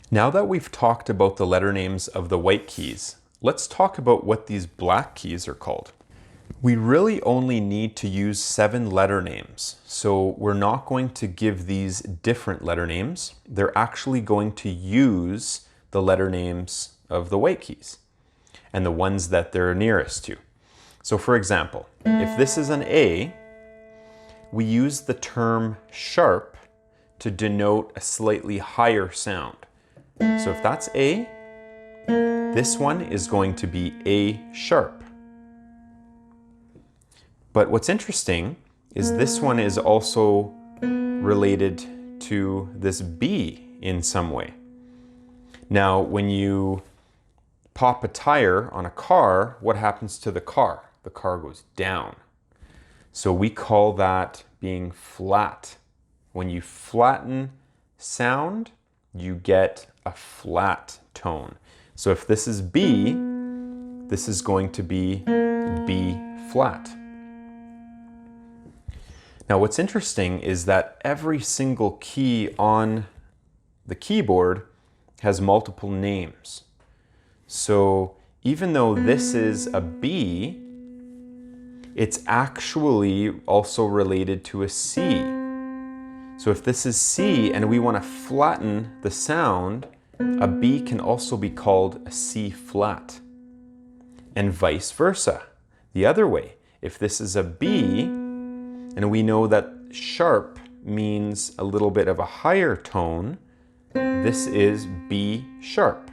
Now that we've talked about the letter names of the white keys, let's talk about what these black keys are called. We really only need to use 7 letter names, so we're not going to give these different letter names. They're actually going to use the letter names of the white keys and the ones that they're nearest to. So for example, if this is an A, we use the term sharp to denote a slightly higher sound. So if that's A, this one is going to be A sharp. But what's interesting is this one is also related to this B in some way. Now, when you pop a tire on a car, what happens to the car? The car goes down. So we call that being flat. When you flatten sound, you get a flat tone. So if this is B, this is going to be B flat. Now what's interesting is that every single key on the keyboard has multiple names. So even though this is a B, it's actually also related to a C. So if this is C and we want to flatten the sound, a B can also be called a C flat. And vice versa. The other way, if this is a B, and we know that sharp means a little bit of a higher tone, this is B sharp.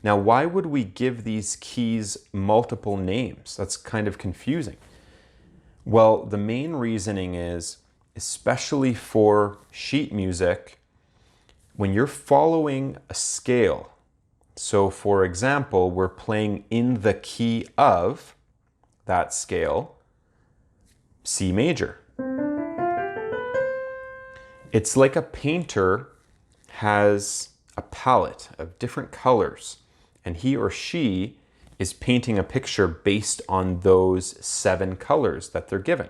Now, why would we give these keys multiple names? That's kind of confusing. Well, the main reasoning is, especially for sheet music, when you're following a scale, so for example, we're playing in the key of that scale, C major. It's like a painter has a palette of different colors, and he or she is painting a picture based on those 7 colors that they're given.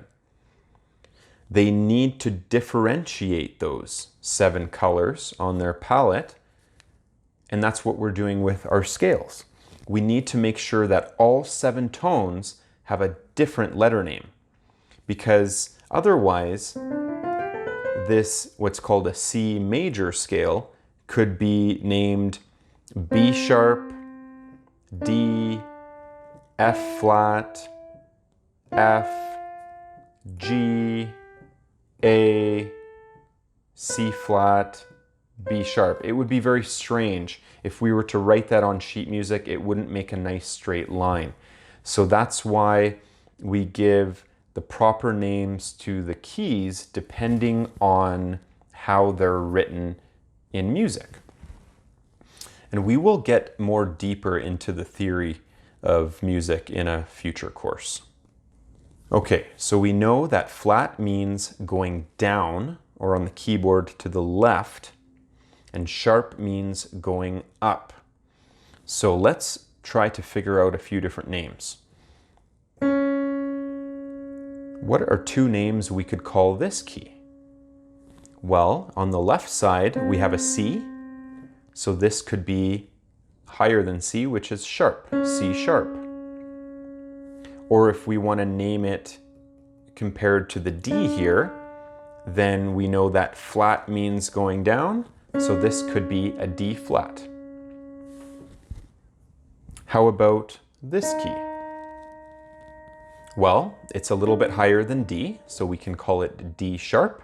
They need to differentiate those 7 colors on their palette, and that's what we're doing with our scales. We need to make sure that all 7 tones have a different letter name, because otherwise this, what's called a C major scale, could be named B sharp, D, F flat, F, G, A, C flat, B sharp. It would be very strange if we were to write that on sheet music. It wouldn't make a nice straight line. So that's why we give the proper names to the keys depending on how they're written in music. And we will get more deeper into the theory of music in a future course. Okay, so we know that flat means going down or on the keyboard to the left, and sharp means going up. So let's try to figure out a few different names. What are 2 names we could call this key? Well, on the left side, we have a C, so this could be higher than C, which is sharp, C sharp. Or if we want to name it compared to the D here, then we know that flat means going down, so this could be a D flat. How about this key? Well, it's a little bit higher than D, so we can call it D sharp.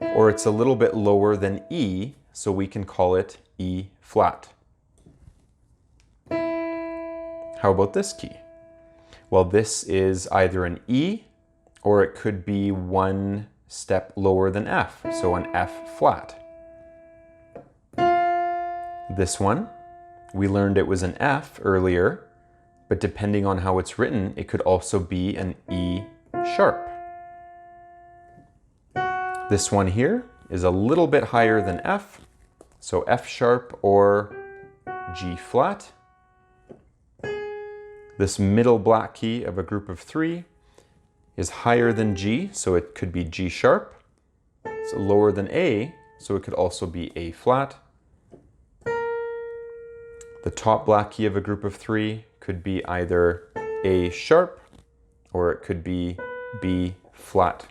Or it's a little bit lower than E, so we can call it E flat. How about this key? Well, this is either an E, or it could be 1 step lower than F, so an F flat. This one, we learned it was an F earlier, but depending on how it's written, it could also be an E sharp. This one here is a little bit higher than F, so F sharp or G flat. This middle black key of a group of 3 is higher than G, so it could be G sharp. It's lower than A, so it could also be A flat. The top black key of a group of 3 could be either A sharp or it could be B flat.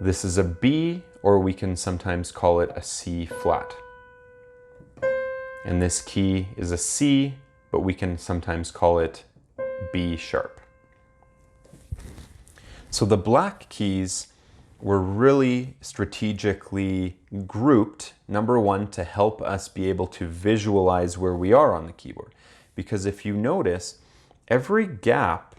This is a B, or we can sometimes call it a C flat. And this key is a C, but we can sometimes call it B sharp. So the black keys were really strategically grouped, number one, to help us be able to visualize where we are on the keyboard. Because if you notice, every gap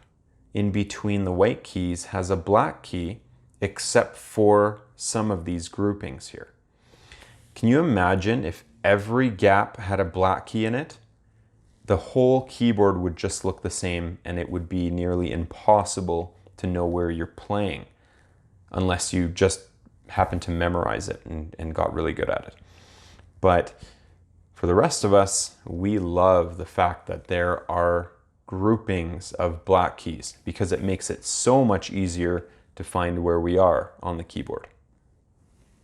in between the white keys has a black key, except for some of these groupings here. Can you imagine if every gap had a black key in it? The whole keyboard would just look the same, and it would be nearly impossible to know where you're playing unless you just happen to memorize it and got really good at it. But for the rest of us, we love the fact that there are groupings of black keys because it makes it so much easier to find where we are on the keyboard.